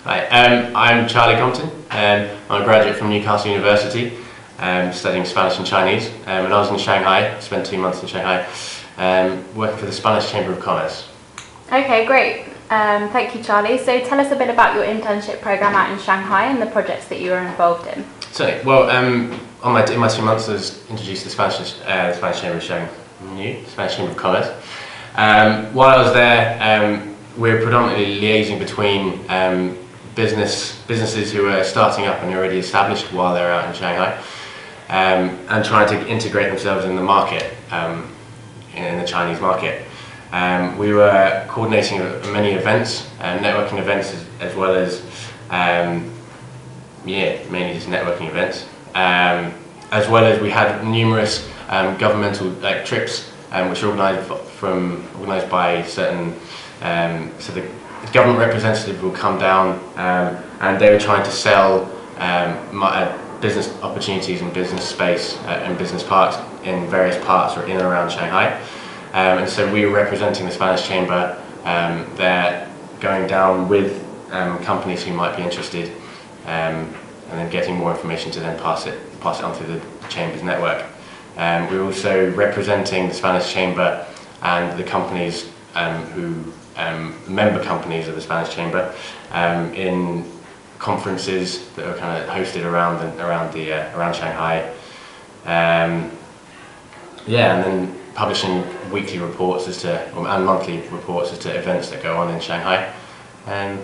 Hi, I'm Charlie Compton. I'm a graduate from Newcastle University, studying Spanish and Chinese. And I was in Shanghai, spent 2 months in Shanghai, working for the Spanish Chamber of Commerce. Okay, great. Thank you, Charlie. So tell us a bit about your internship program out in Shanghai and the projects that you were involved in. Certainly. Well, in my 2 months, I was introduced to the Spanish Chamber of Spanish Chamber of Commerce. While I was there, we were predominantly liaising between businesses who were starting up and already established while they were out in Shanghai, and trying to integrate themselves in the market, in the Chinese market. We were coordinating many events, networking events, as well as mainly just networking events. As well as we had numerous governmental trips, which were organised by certain. So the government representative will come down, and they were trying to sell business opportunities and business space and business parks in various parts or in and around Shanghai. And so we were representing the Spanish Chamber there, going down with companies who might be interested, and then getting more information to then pass it on through the Chamber's network. We were also representing the Spanish Chamber and the companies member companies of the Spanish Chamber in conferences that were kind of hosted around Shanghai. And then publishing weekly reports and monthly reports as to events that go on in Shanghai. Okay.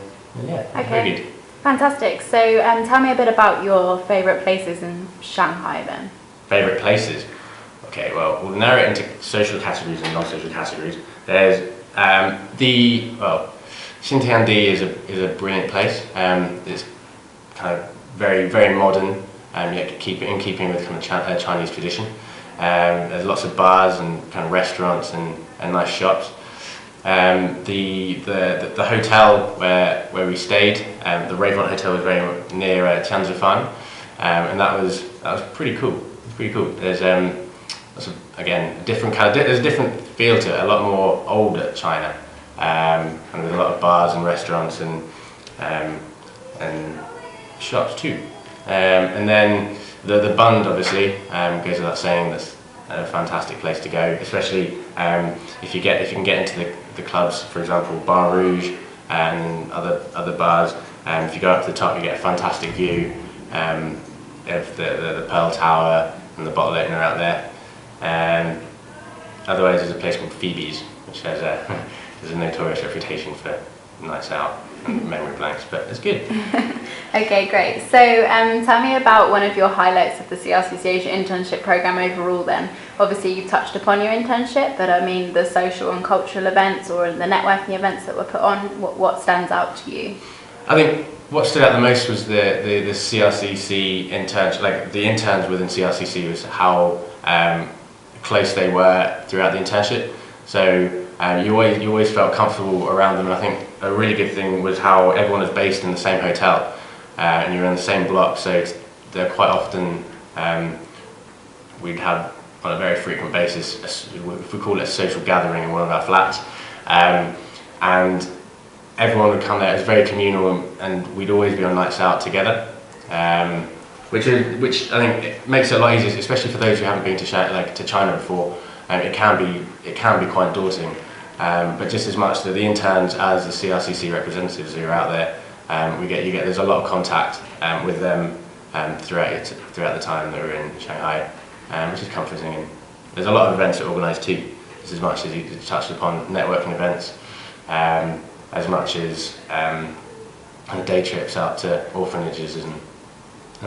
Very good. Fantastic. So tell me a bit about your favourite places in Shanghai then. Favourite places? Okay, well, we'll narrow it into social categories and non-social categories. There's Xintiandi is a brilliant place. It's kind of very, very modern, yet in keeping with kind of Chinese tradition. There's lots of bars and kind of restaurants and nice shops. The hotel where we stayed, the Ravon Hotel, was very near Tianzifan, and that was pretty cool. Pretty cool. There's again there's a different feel to it. A lot more older China, and there's a lot of bars and restaurants and shops too. And then the Bund obviously goes without saying. That's a fantastic place to go, especially if you can get into the clubs, for example, Bar Rouge and other bars. If you go up to the top, you get a fantastic view of the Pearl Tower and the bottle opener out there. Otherwise, there's a place called Phoebe's, which has a notorious reputation for nights out and memory blanks, but it's good. Okay, great. So tell me about one of your highlights of the CRCC Asia internship program overall then. Obviously you've touched upon your internship, but I mean the social and cultural events or the networking events that were put on, what stands out to you? I think what stood out the most was the CRCC internship, like the interns within CRCC, was how close they were throughout the internship. So you always felt comfortable around them, and I think a really good thing was how everyone is based in the same hotel, and you're in the same block, so they're quite often, we'd have on a very frequent basis, if we call it a social gathering in one of our flats, and everyone would come there. It was very communal, and we'd always be on nights out together, which I think it makes it a lot easier, especially for those who haven't been to China before. It can be quite daunting, but just as much the interns as the CRCC representatives who are out there, there's a lot of contact with them throughout the time that we're in Shanghai, which is comforting. And there's a lot of events that are organised too, just as much as you touched upon networking events, as much as kind of day trips out to orphanages and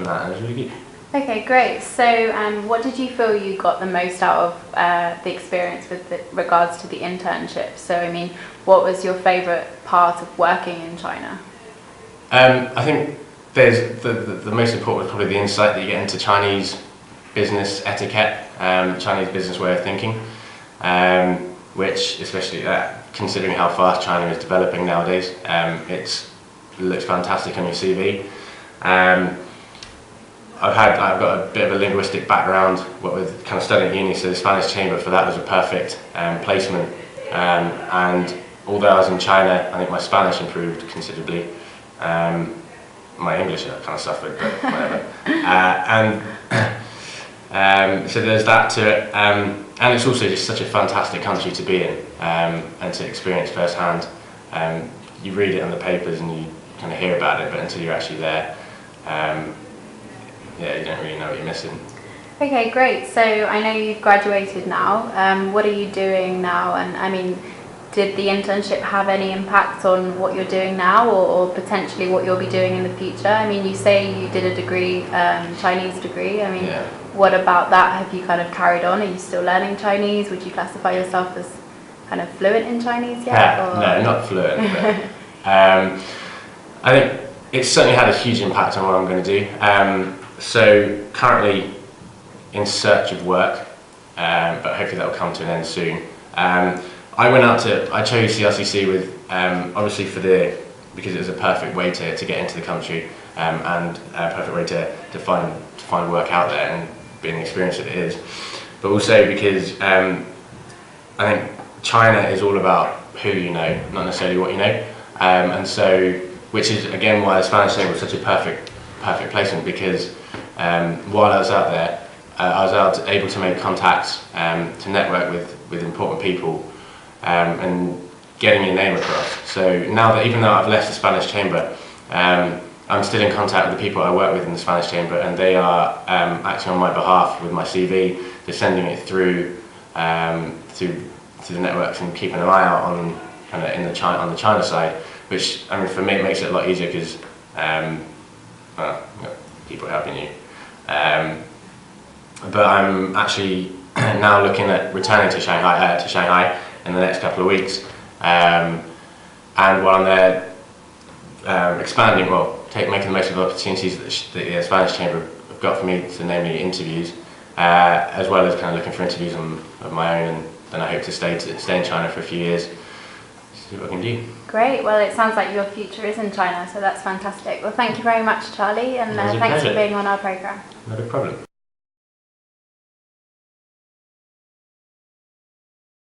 that, and it was really good. Okay, great. So what did you feel you got the most out of the experience with regards to the internship? So I mean, what was your favourite part of working in China? I think there's the most important was probably the insight that you get into Chinese business etiquette, Chinese business way of thinking, which, especially considering how fast China is developing nowadays, it looks fantastic on your CV. I've got a bit of a linguistic background, with kind of studying at uni, so the Spanish Chamber for that was a perfect placement. And although I was in China, I think my Spanish improved considerably. My English kind of suffered, but whatever. So there's that to it, and it's also just such a fantastic country to be in, and to experience firsthand. You read it on the papers and you kind of hear about it, but until you're actually there, yeah, you don't really know what you're missing. Okay, great. So I know you've graduated now. What are you doing now? And I mean, did the internship have any impact on what you're doing now, or potentially what you'll be doing in the future? I mean, you say you did a degree, Chinese degree. I mean, Yeah. What about that? Have you kind of carried on? Are you still learning Chinese? Would you classify yourself as kind of fluent in Chinese yet? Or? No, not fluent. But, I think it's certainly had a huge impact on what I'm going to do. So currently in search of work, but hopefully that will come to an end soon. I chose CRCC with, obviously because it was a perfect way to get into the country, and a perfect way to find work out there and be an experience that it is. But also because I think China is all about who you know, not necessarily what you know. And so, which is again why the Spanish thing was such a perfect placement, because while I was out there, I was able to make contacts, to network with important people, and getting your name across. So now that, even though I've left the Spanish Chamber, I'm still in contact with the people I work with in the Spanish Chamber, and they are acting on my behalf with my CV. They're sending it through to the networks and keeping an eye out on on the China side, which, I mean, for me it makes it a lot easier because well, you got people helping you. But I'm actually now looking at returning to Shanghai in the next couple of weeks, and while I'm there, expanding, making the most of the opportunities that the Spanish Chamber have got for me, so namely interviews, as well as kind of looking for interviews of my own, and then I hope to stay in China for a few years, see what I can do. Great. Well, it sounds like your future is in China, so that's fantastic. Well, thank you very much, Charlie, and thanks for being on our programme. Not a problem.